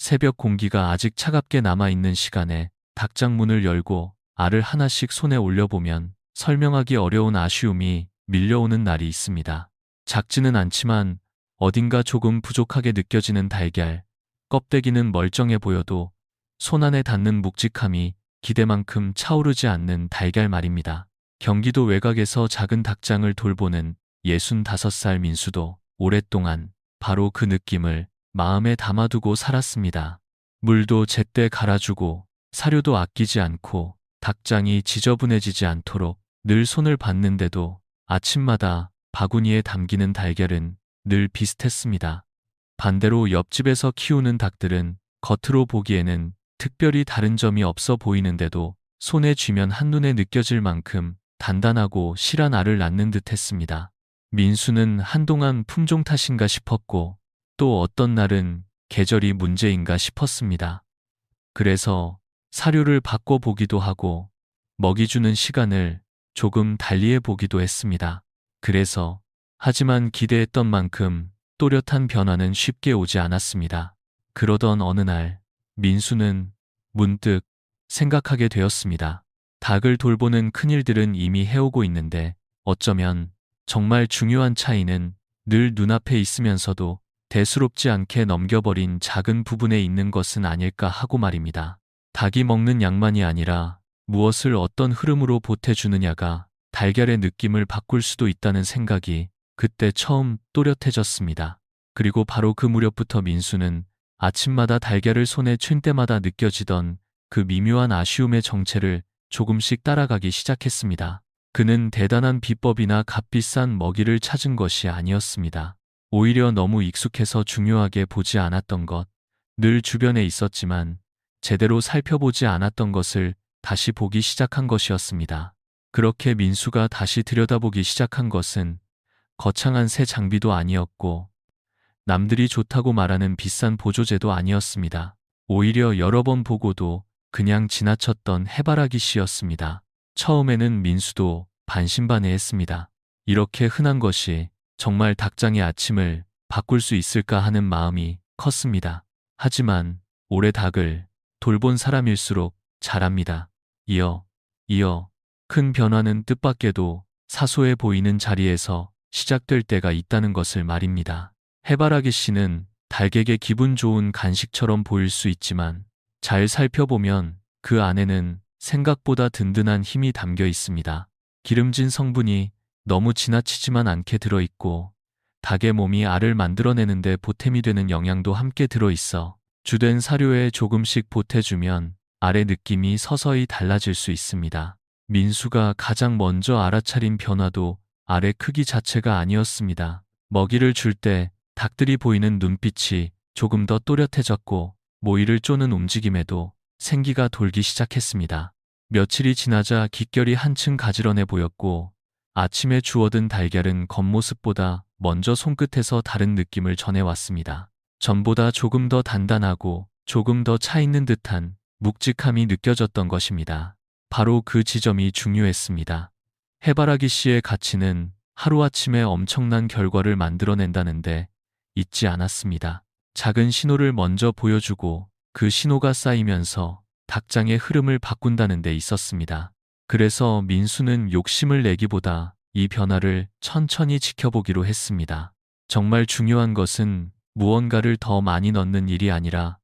새벽 공기가 아직 차갑게 남아있는 시간에 닭장 문을 열고 알을 하나씩 손에 올려보면 설명하기 어려운 아쉬움이 밀려오는 날이 있습니다. 작지는 않지만 어딘가 조금 부족하게 느껴지는 달걀, 껍데기는 멀쩡해 보여도 손 안에 닿는 묵직함이 기대만큼 차오르지 않는 달걀 말입니다. 경기도 외곽에서 작은 닭장을 돌보는 65살 민수도 오랫동안 바로 그 느낌을 마음에 담아두고 살았습니다. 물도 제때 갈아주고 사료도 아끼지 않고 닭장이 지저분해지지 않도록 늘 손을 봤는데도 아침마다 바구니에 담기는 달걀은 늘 비슷했습니다. 반대로 옆집에서 키우는 닭들은 겉으로 보기에는 특별히 다른 점이 없어 보이는데도 손에 쥐면 한눈에 느껴질 만큼 단단하고 실한 알을 낳는 듯 했습니다. 민수는 한동안 품종 탓인가 싶었고 또 어떤 날은 계절이 문제인가 싶었습니다. 그래서 사료를 바꿔보기도 하고 먹이 주는 시간을 조금 달리해 보기도 했습니다. 하지만 기대했던 만큼 또렷한 변화는 쉽게 오지 않았습니다. 그러던 어느 날 민수는 문득 생각하게 되었습니다. 닭을 돌보는 큰일들은 이미 해오고 있는데 어쩌면 정말 중요한 차이는 늘 눈앞에 있으면서도 대수롭지 않게 넘겨버린 작은 부분에 있는 것은 아닐까 하고 말입니다. 닭이 먹는 양만이 아니라 무엇을 어떤 흐름으로 보태주느냐가 달걀의 느낌을 바꿀 수도 있다는 생각이 그때 처음 또렷해졌습니다. 그리고 바로 그 무렵부터 민수는 아침마다 달걀을 손에 챈 때마다 느껴지던 그 미묘한 아쉬움의 정체를 조금씩 따라가기 시작했습니다. 그는 대단한 비법이나 값비싼 먹이를 찾은 것이 아니었습니다. 오히려 너무 익숙해서 중요하게 보지 않았던 것, 늘 주변에 있었지만 제대로 살펴보지 않았던 것을 다시 보기 시작한 것이었습니다. 그렇게 민수가 다시 들여다보기 시작한 것은 거창한 새 장비도 아니었고 남들이 좋다고 말하는 비싼 보조제도 아니었습니다. 오히려 여러 번 보고도 그냥 지나쳤던 해바라기 씨였습니다. 처음에는 민수도 반신반의했습니다. 이렇게 흔한 것이 정말 닭장의 아침을 바꿀 수 있을까 하는 마음이 컸습니다. 하지만 오래 닭을 돌본 사람일수록 잘합니다. 이어 큰 변화는 뜻밖에도 사소해 보이는 자리에서 시작될 때가 있다는 것을 말입니다. 해바라기 씨는 닭에게 기분 좋은 간식처럼 보일 수 있지만 잘 살펴보면 그 안에는 생각보다 든든한 힘이 담겨 있습니다. 기름진 성분이 너무 지나치지만 않게 들어있고 닭의 몸이 알을 만들어내는데 보탬이 되는 영양도 함께 들어있어 주된 사료에 조금씩 보태주면 알의 느낌이 서서히 달라질 수 있습니다. 민수가 가장 먼저 알아차린 변화도 알의 크기 자체가 아니었습니다. 먹이를 줄 때 닭들이 보이는 눈빛이 조금 더 또렷해졌고 모이를 쪼는 움직임에도 생기가 돌기 시작했습니다. 며칠이 지나자 깃결이 한층 가지런해 보였고 아침에 주워든 달걀은 겉모습보다 먼저 손끝에서 다른 느낌을 전해왔습니다. 전보다 조금 더 단단하고 조금 더 차있는 듯한 묵직함이 느껴졌던 것입니다. 바로 그 지점이 중요했습니다. 해바라기 씨의 가치는 하루아침에 엄청난 결과를 만들어낸다는데 잊지 않았습니다. 작은 신호를 먼저 보여주고 그 신호가 쌓이면서 닭장의 흐름을 바꾼다는 데 있었습니다. 그래서 민수는 욕심을 내기보다 이 변화를 천천히 지켜보기로 했습니다. 정말 중요한 것은 무언가를 더 많이 넣는 일이 아니라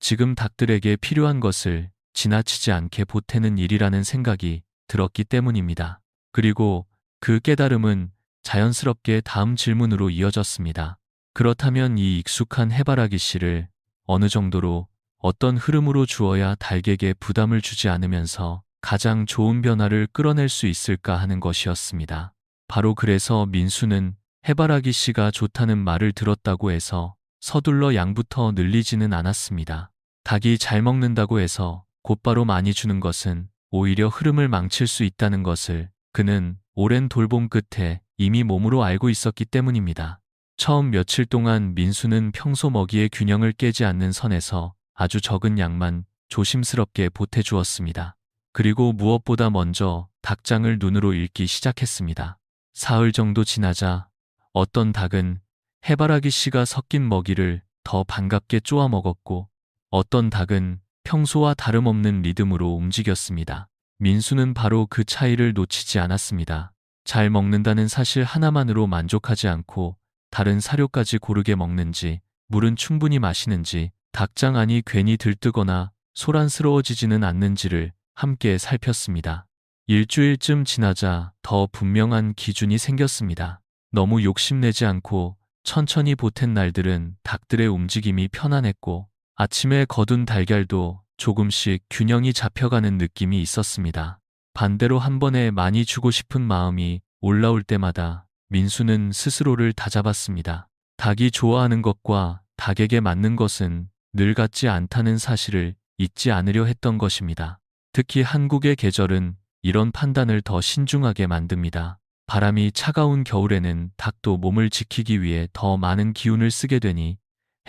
지금 닭들에게 필요한 것을 지나치지 않게 보태는 일이라는 생각이 들었기 때문입니다. 그리고 그 깨달음은 자연스럽게 다음 질문으로 이어졌습니다. 그렇다면 이 익숙한 해바라기 씨를 어느 정도로 어떤 흐름으로 주어야 닭에게 부담을 주지 않으면서 가장 좋은 변화를 끌어낼 수 있을까 하는 것이었습니다. 바로 그래서 민수는 해바라기 씨가 좋다는 말을 들었다고 해서 서둘러 양부터 늘리지는 않았습니다. 닭이 잘 먹는다고 해서 곧바로 많이 주는 것은 오히려 흐름을 망칠 수 있다는 것을 그는 오랜 돌봄 끝에 이미 몸으로 알고 있었기 때문입니다. 처음 며칠 동안 민수는 평소 먹이의 균형을 깨지 않는 선에서 아주 적은 양만 조심스럽게 보태주었습니다. 그리고 무엇보다 먼저 닭장을 눈으로 읽기 시작했습니다. 사흘 정도 지나자 어떤 닭은 해바라기 씨가 섞인 먹이를 더 반갑게 쪼아 먹었고 어떤 닭은 평소와 다름없는 리듬으로 움직였습니다. 민수는 바로 그 차이를 놓치지 않았습니다. 잘 먹는다는 사실 하나만으로 만족하지 않고 다른 사료까지 고르게 먹는지, 물은 충분히 마시는지, 닭장 안이 괜히 들뜨거나 소란스러워지지는 않는지를 함께 살폈습니다. 일주일쯤 지나자 더 분명한 기준이 생겼습니다. 너무 욕심내지 않고 천천히 보탠 날들은 닭들의 움직임이 편안했고 아침에 거둔 달걀도 조금씩 균형이 잡혀가는 느낌이 있었습니다. 반대로 한 번에 많이 주고 싶은 마음이 올라올 때마다 민수는 스스로를 다잡았습니다. 닭이 좋아하는 것과 닭에게 맞는 것은 늘 같지 않다는 사실을 잊지 않으려 했던 것입니다. 특히 한국의 계절은 이런 판단을 더 신중하게 만듭니다. 바람이 차가운 겨울에는 닭도 몸을 지키기 위해 더 많은 기운을 쓰게 되니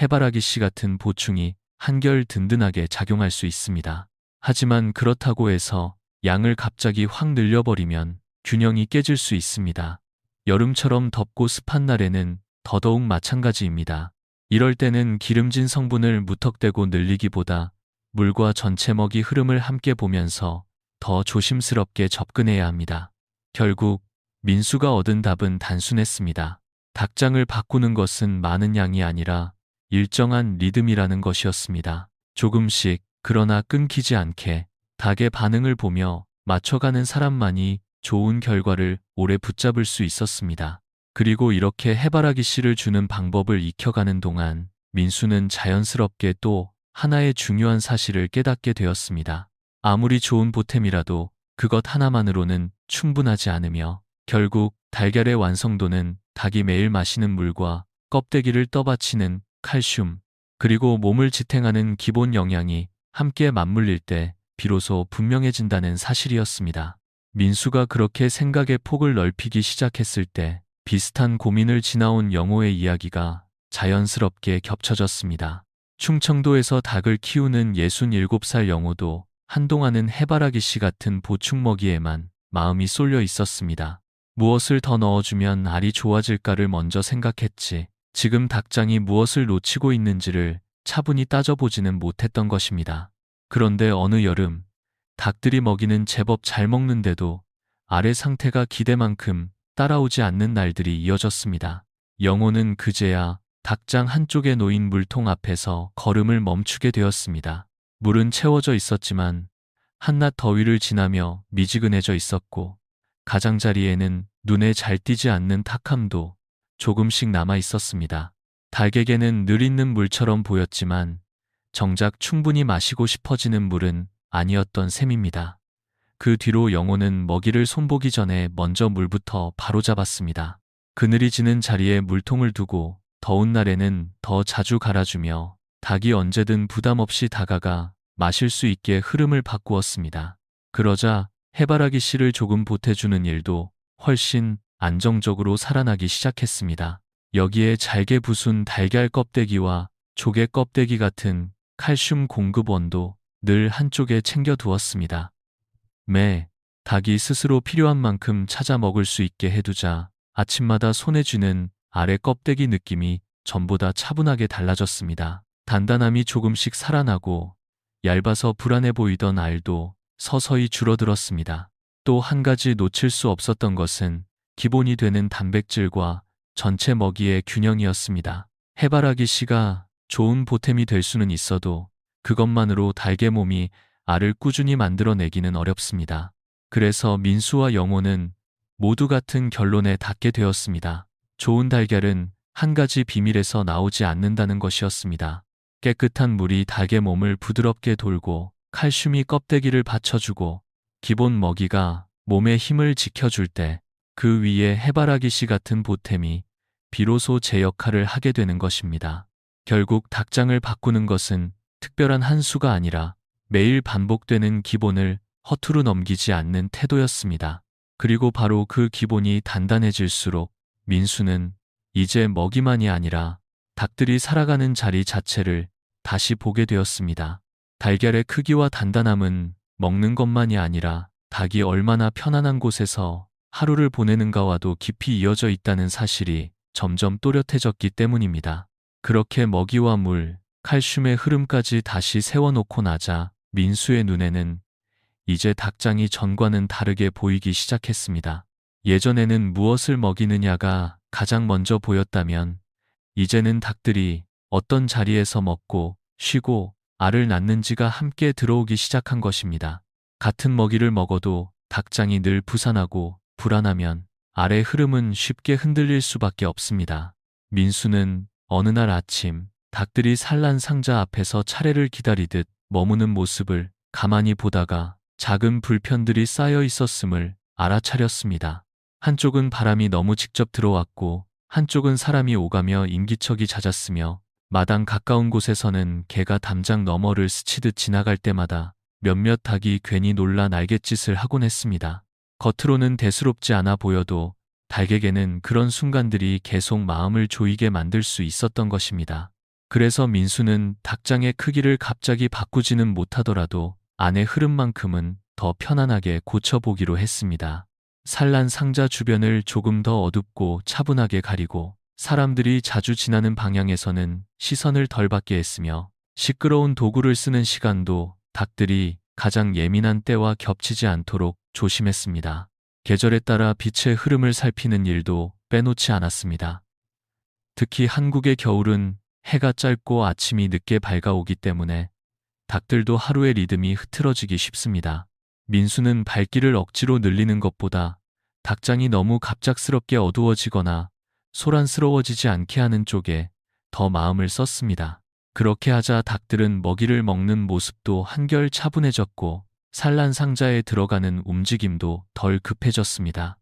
해바라기 씨 같은 보충이 한결 든든하게 작용할 수 있습니다. 하지만 그렇다고 해서 양을 갑자기 확 늘려버리면 균형이 깨질 수 있습니다. 여름처럼 덥고 습한 날에는 더더욱 마찬가지입니다. 이럴 때는 기름진 성분을 무턱대고 늘리기보다 물과 전체 먹이 흐름을 함께 보면서 더 조심스럽게 접근해야 합니다. 결국 민수가 얻은 답은 단순했습니다. 닭장을 바꾸는 것은 많은 양이 아니라 일정한 리듬이라는 것이었습니다. 조금씩 그러나 끊기지 않게 닭의 반응을 보며 맞춰가는 사람만이 좋은 결과를 오래 붙잡을 수 있었습니다. 그리고 이렇게 해바라기 씨를 주는 방법을 익혀가는 동안 민수는 자연스럽게 또 하나의 중요한 사실을 깨닫게 되었습니다. 아무리 좋은 보탬이라도 그것 하나만으로는 충분하지 않으며 결국 달걀의 완성도는 닭이 매일 마시는 물과 껍데기를 떠받치는 칼슘, 그리고 몸을 지탱하는 기본 영양이 함께 맞물릴 때 비로소 분명해진다는 사실이었습니다. 민수가 그렇게 생각의 폭을 넓히기 시작했을 때 비슷한 고민을 지나온 영호의 이야기가 자연스럽게 겹쳐졌습니다. 충청도에서 닭을 키우는 67살 영호도 한동안은 해바라기 씨 같은 보충 먹이에만 마음이 쏠려 있었습니다. 무엇을 더 넣어주면 알이 좋아질까를 먼저 생각했지 지금 닭장이 무엇을 놓치고 있는지를 차분히 따져보지는 못했던 것입니다. 그런데 어느 여름 닭들이 먹이는 제법 잘 먹는데도 알의 상태가 기대만큼 따라오지 않는 날들이 이어졌습니다. 영호는 그제야 닭장 한쪽에 놓인 물통 앞에서 걸음을 멈추게 되었습니다. 물은 채워져 있었지만 한낮 더위를 지나며 미지근해져 있었고 가장자리에는 눈에 잘 띄지 않는 탁함도 조금씩 남아 있었습니다. 닭에게는 늘 있는 물처럼 보였지만 정작 충분히 마시고 싶어지는 물은 아니었던 셈입니다. 그 뒤로 영호는 먹이를 손보기 전에 먼저 물부터 바로잡았습니다. 그늘이 지는 자리에 물통을 두고 더운 날에는 더 자주 갈아주며 닭이 언제든 부담 없이 다가가 마실 수 있게 흐름을 바꾸었습니다. 그러자 해바라기 씨를 조금 보태주는 일도 훨씬 안정적으로 살아나기 시작했습니다. 여기에 잘게 부순 달걀 껍데기와 조개 껍데기 같은 칼슘 공급원도 늘 한쪽에 챙겨두었습니다. 매 닭이 스스로 필요한 만큼 찾아 먹을 수 있게 해두자 아침마다 손에 쥐는 알의 껍데기 느낌이 전보다 차분하게 달라졌습니다. 단단함이 조금씩 살아나고 얇아서 불안해 보이던 알도 서서히 줄어들었습니다. 또 한 가지 놓칠 수 없었던 것은 기본이 되는 단백질과 전체 먹이의 균형이었습니다. 해바라기 씨가 좋은 보탬이 될 수는 있어도 그것만으로 닭의 몸이 알을 꾸준히 만들어내기는 어렵습니다. 그래서 민수와 영호는 모두 같은 결론에 닿게 되었습니다. 좋은 달걀은 한 가지 비밀에서 나오지 않는다는 것이었습니다. 깨끗한 물이 닭의 몸을 부드럽게 돌고 칼슘이 껍데기를 받쳐주고 기본 먹이가 몸의 힘을 지켜줄 때 그 위에 해바라기 씨 같은 보탬이 비로소 제 역할을 하게 되는 것입니다. 결국 닭장을 바꾸는 것은 특별한 한 수가 아니라 매일 반복되는 기본을 허투루 넘기지 않는 태도였습니다. 그리고 바로 그 기본이 단단해질수록 민수는 이제 먹이만이 아니라 닭들이 살아가는 자리 자체를 다시 보게 되었습니다. 달걀의 크기와 단단함은 먹는 것만이 아니라 닭이 얼마나 편안한 곳에서 하루를 보내는가와도 깊이 이어져 있다는 사실이 점점 또렷해졌기 때문입니다. 그렇게 먹이와 물, 칼슘의 흐름까지 다시 세워놓고 나자 민수의 눈에는 이제 닭장이 전과는 다르게 보이기 시작했습니다. 예전에는 무엇을 먹이느냐가 가장 먼저 보였다면 이제는 닭들이 어떤 자리에서 먹고 쉬고 알을 낳는지가 함께 들어오기 시작한 것입니다. 같은 먹이를 먹어도 닭장이 늘 부산하고 불안하면 알의 흐름은 쉽게 흔들릴 수밖에 없습니다. 민수는 어느 날 아침 닭들이 산란 상자 앞에서 차례를 기다리듯 머무는 모습을 가만히 보다가 작은 불편들이 쌓여 있었음을 알아차렸습니다. 한쪽은 바람이 너무 직접 들어왔고 한쪽은 사람이 오가며 인기척이 잦았으며 마당 가까운 곳에서는 개가 담장 너머를 스치듯 지나갈 때마다 몇몇 닭이 괜히 놀라 날갯짓을 하곤 했습니다. 겉으로는 대수롭지 않아 보여도 닭에게는 그런 순간들이 계속 마음을 조이게 만들 수 있었던 것입니다. 그래서 민수는 닭장의 크기를 갑자기 바꾸지는 못하더라도 안의 흐름만큼은 더 편안하게 고쳐보기로 했습니다. 산란 상자 주변을 조금 더 어둡고 차분하게 가리고 사람들이 자주 지나는 방향에서는 시선을 덜 받게 했으며 시끄러운 도구를 쓰는 시간도 닭들이 가장 예민한 때와 겹치지 않도록 조심했습니다. 계절에 따라 빛의 흐름을 살피는 일도 빼놓지 않았습니다. 특히 한국의 겨울은 해가 짧고 아침이 늦게 밝아오기 때문에 닭들도 하루의 리듬이 흐트러지기 쉽습니다. 민수는 발길을 억지로 늘리는 것보다 닭장이 너무 갑작스럽게 어두워지거나 소란스러워지지 않게 하는 쪽에 더 마음을 썼습니다. 그렇게 하자 닭들은 먹이를 먹는 모습도 한결 차분해졌고 산란 상자에 들어가는 움직임도 덜 급해졌습니다.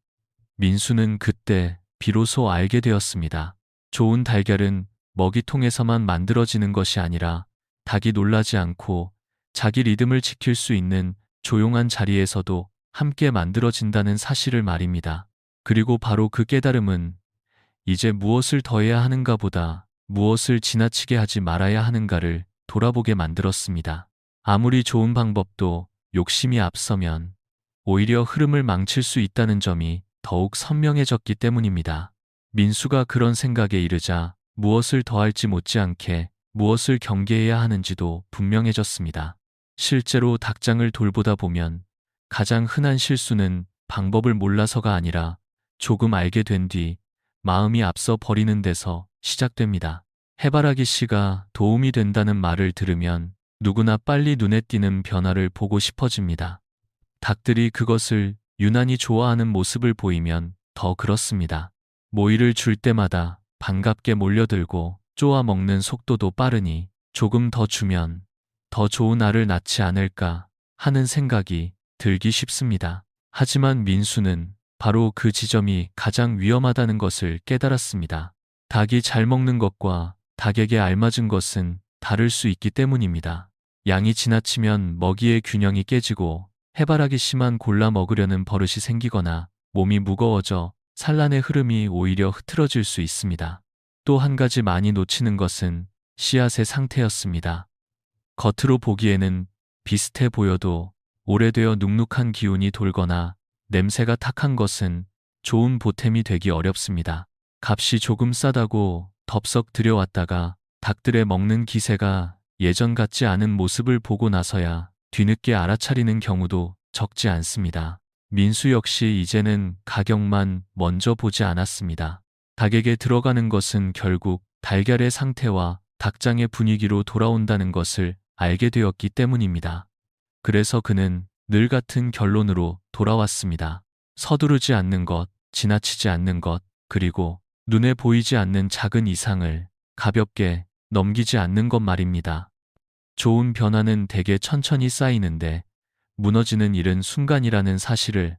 민수는 그때 비로소 알게 되었습니다. 좋은 달걀은 먹이통에서만 만들어지는 것이 아니라 닭이 놀라지 않고 자기 리듬을 지킬 수 있는 조용한 자리에서도 함께 만들어진다는 사실을 말입니다. 그리고 바로 그 깨달음은 이제 무엇을 더해야 하는가 보다 무엇을 지나치게 하지 말아야 하는가를 돌아보게 만들었습니다. 아무리 좋은 방법도 욕심이 앞서면 오히려 흐름을 망칠 수 있다는 점이 더욱 선명해졌기 때문입니다. 민수가 그런 생각에 이르자 무엇을 더할지 못지않게 무엇을 경계해야 하는지도 분명해졌습니다. 실제로 닭장을 돌보다 보면 가장 흔한 실수는 방법을 몰라서가 아니라 조금 알게 된 뒤 마음이 앞서 버리는 데서 시작됩니다. 해바라기 씨가 도움이 된다는 말을 들으면 누구나 빨리 눈에 띄는 변화를 보고 싶어집니다. 닭들이 그것을 유난히 좋아하는 모습을 보이면 더 그렇습니다. 모이를 줄 때마다 반갑게 몰려들고 쪼아 먹는 속도도 빠르니 조금 더 주면 더 좋은 알을 낳지 않을까 하는 생각이 들기 쉽습니다. 하지만 민수는 바로 그 지점이 가장 위험하다는 것을 깨달았습니다. 닭이 잘 먹는 것과 닭에게 알맞은 것은 다를 수 있기 때문입니다. 양이 지나치면 먹이의 균형이 깨지고 해바라기 씨만 골라 먹으려는 버릇이 생기거나 몸이 무거워져 산란의 흐름이 오히려 흐트러질 수 있습니다. 또 한 가지 많이 놓치는 것은 씨앗의 상태였습니다. 겉으로 보기에는 비슷해 보여도 오래되어 눅눅한 기운이 돌거나 냄새가 탁한 것은 좋은 보탬이 되기 어렵습니다. 값이 조금 싸다고 덥석 들여왔다가 닭들의 먹는 기세가 예전 같지 않은 모습을 보고 나서야 뒤늦게 알아차리는 경우도 적지 않습니다. 민수 역시 이제는 가격만 먼저 보지 않았습니다. 닭에게 들어가는 것은 결국 달걀의 상태와 닭장의 분위기로 돌아온다는 것을 알게 되었기 때문입니다. 그래서 그는 늘 같은 결론으로 돌아왔습니다. 서두르지 않는 것, 지나치지 않는 것, 그리고 눈에 보이지 않는 작은 이상을 가볍게 넘기지 않는 것 말입니다. 좋은 변화는 대개 천천히 쌓이는데 무너지는 일은 순간이라는 사실을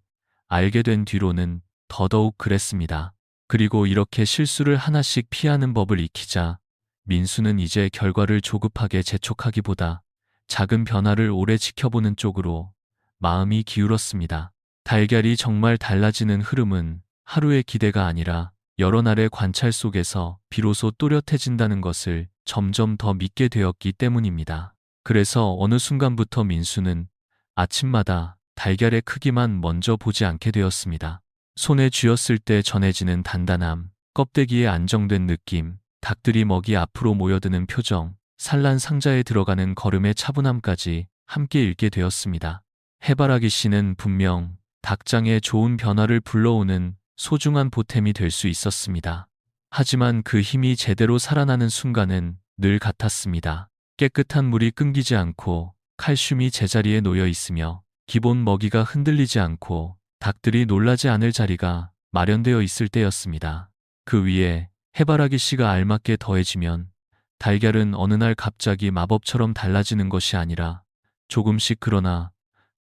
알게 된 뒤로는 더더욱 그랬습니다. 그리고 이렇게 실수를 하나씩 피하는 법을 익히자 민수는 이제 결과를 조급하게 재촉하기보다 작은 변화를 오래 지켜보는 쪽으로 마음이 기울었습니다. 달걀이 정말 달라지는 흐름은 하루의 기대가 아니라 여러 날의 관찰 속에서 비로소 또렷해진다는 것을 점점 더 믿게 되었기 때문입니다. 그래서 어느 순간부터 민수는 아침마다 달걀의 크기만 먼저 보지 않게 되었습니다. 손에 쥐었을 때 전해지는 단단함, 껍데기의 안정된 느낌, 닭들이 먹이 앞으로 모여드는 표정, 산란 상자에 들어가는 걸음의 차분함까지 함께 읽게 되었습니다. 해바라기 씨는 분명 닭장에 좋은 변화를 불러오는 소중한 보탬이 될 수 있었습니다. 하지만 그 힘이 제대로 살아나는 순간은 늘 같았습니다. 깨끗한 물이 끊기지 않고 칼슘이 제자리에 놓여 있으며 기본 먹이가 흔들리지 않고 닭들이 놀라지 않을 자리가 마련되어 있을 때였습니다. 그 위에 해바라기 씨가 알맞게 더해지면 달걀은 어느 날 갑자기 마법처럼 달라지는 것이 아니라 조금씩 그러나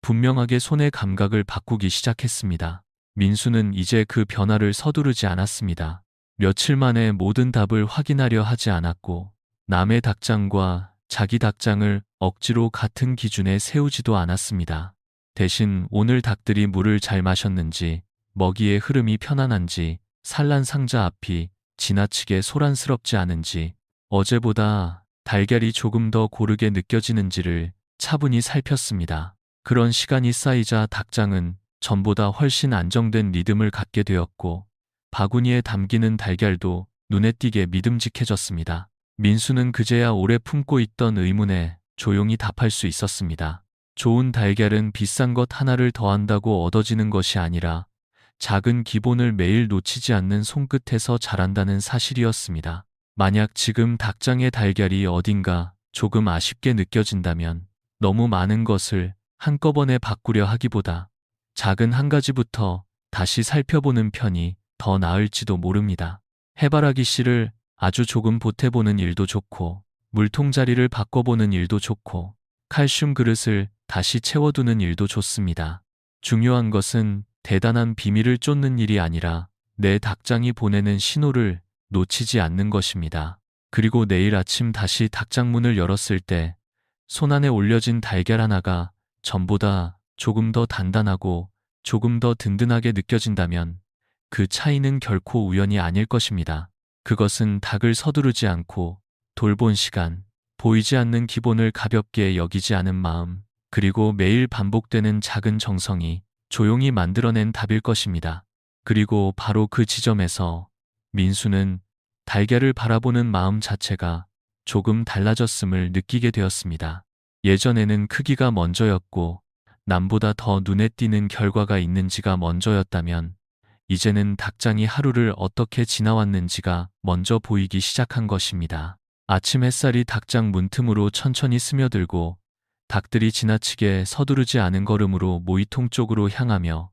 분명하게 손의 감각을 바꾸기 시작했습니다. 민수는 이제 그 변화를 서두르지 않았습니다. 며칠 만에 모든 답을 확인하려 하지 않았고 남의 닭장과 자기 닭장을 억지로 같은 기준에 세우지도 않았습니다. 대신 오늘 닭들이 물을 잘 마셨는지, 먹이의 흐름이 편안한지, 산란 상자 앞이 지나치게 소란스럽지 않은지, 어제보다 달걀이 조금 더 고르게 느껴지는지를 차분히 살폈습니다. 그런 시간이 쌓이자 닭장은 전보다 훨씬 안정된 리듬을 갖게 되었고 바구니에 담기는 달걀도 눈에 띄게 믿음직해졌습니다. 민수는 그제야 오래 품고 있던 의문에 조용히 답할 수 있었습니다. 좋은 달걀은 비싼 것 하나를 더한다고 얻어지는 것이 아니라 작은 기본을 매일 놓치지 않는 손끝에서 자란다는 사실이었습니다. 만약 지금 닭장의 달걀이 어딘가 조금 아쉽게 느껴진다면 너무 많은 것을 한꺼번에 바꾸려 하기보다 작은 한 가지부터 다시 살펴보는 편이 더 나을지도 모릅니다. 해바라기 씨를 아주 조금 보태보는 일도 좋고 물통 자리를 바꿔보는 일도 좋고 칼슘 그릇을 다시 채워두는 일도 좋습니다. 중요한 것은 대단한 비밀을 쫓는 일이 아니라 내 닭장이 보내는 신호를 놓치지 않는 것입니다. 그리고 내일 아침 다시 닭장 문을 열었을 때 손안에 올려진 달걀 하나가 전보다 조금 더 단단하고 조금 더 든든하게 느껴진다면 그 차이는 결코 우연이 아닐 것입니다. 그것은 닭을 서두르지 않고 돌본 시간, 보이지 않는 기본을 가볍게 여기지 않은 마음, 그리고 매일 반복되는 작은 정성이 조용히 만들어낸 답일 것입니다. 그리고 바로 그 지점에서 민수는 달걀을 바라보는 마음 자체가 조금 달라졌음을 느끼게 되었습니다. 예전에는 크기가 먼저였고 남보다 더 눈에 띄는 결과가 있는지가 먼저였다면 이제는 닭장이 하루를 어떻게 지나왔는지가 먼저 보이기 시작한 것입니다. 아침 햇살이 닭장 문틈으로 천천히 스며들고 닭들이 지나치게 서두르지 않은 걸음으로 모이통 쪽으로 향하며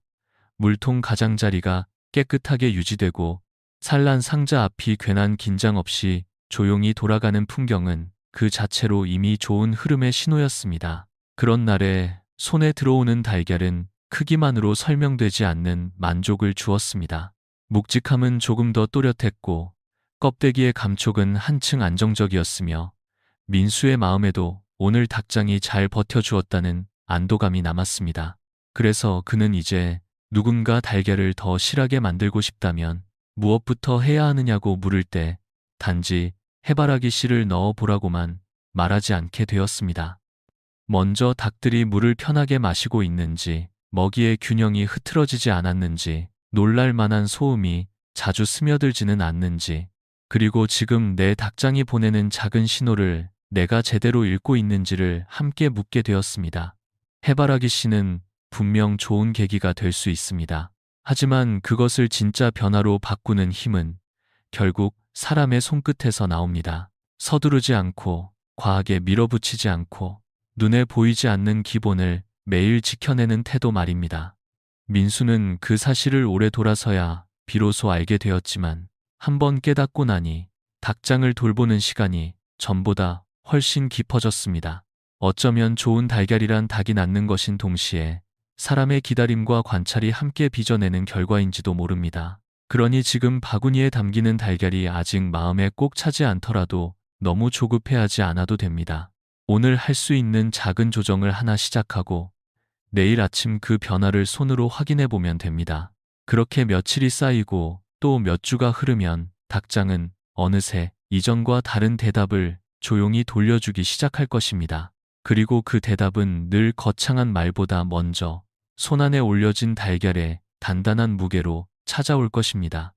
물통 가장자리가 깨끗하게 유지되고 산란 상자 앞이 괜한 긴장 없이 조용히 돌아가는 풍경은 그 자체로 이미 좋은 흐름의 신호였습니다. 그런 날에 손에 들어오는 달걀은 크기만으로 설명되지 않는 만족을 주었습니다. 묵직함은 조금 더 또렷했고 껍데기의 감촉은 한층 안정적이었으며 민수의 마음에도 오늘 닭장이 잘 버텨주었다는 안도감이 남았습니다. 그래서 그는 이제 누군가 달걀을 더 실하게 만들고 싶다면 무엇부터 해야 하느냐고 물을 때 단지 해바라기 씨를 넣어 보라고만 말하지 않게 되었습니다. 먼저 닭들이 물을 편하게 마시고 있는지, 먹이의 균형이 흐트러지지 않았는지, 놀랄 만한 소음이 자주 스며들지는 않는지, 그리고 지금 내 닭장이 보내는 작은 신호를 내가 제대로 읽고 있는지를 함께 묻게 되었습니다. 해바라기 씨는 분명 좋은 계기가 될 수 있습니다. 하지만 그것을 진짜 변화로 바꾸는 힘은 결국 사람의 손끝에서 나옵니다. 서두르지 않고, 과하게 밀어붙이지 않고, 눈에 보이지 않는 기본을 매일 지켜내는 태도 말입니다. 민수는 그 사실을 오래 돌아서야 비로소 알게 되었지만 한번 깨닫고 나니 닭장을 돌보는 시간이 전보다 훨씬 깊어졌습니다. 어쩌면 좋은 달걀이란 닭이 낳는 것인 동시에 사람의 기다림과 관찰이 함께 빚어내는 결과인지도 모릅니다. 그러니 지금 바구니에 담기는 달걀이 아직 마음에 꼭 차지 않더라도 너무 조급해하지 않아도 됩니다. 오늘 할 수 있는 작은 조정을 하나 시작하고 내일 아침 그 변화를 손으로 확인해 보면 됩니다. 그렇게 며칠이 쌓이고 또 몇 주가 흐르면 닭장은 어느새 이전과 다른 대답을 조용히 돌려주기 시작할 것입니다. 그리고 그 대답은 늘 거창한 말보다 먼저 손안에 올려진 달걀의 단단한 무게로 찾아올 것입니다.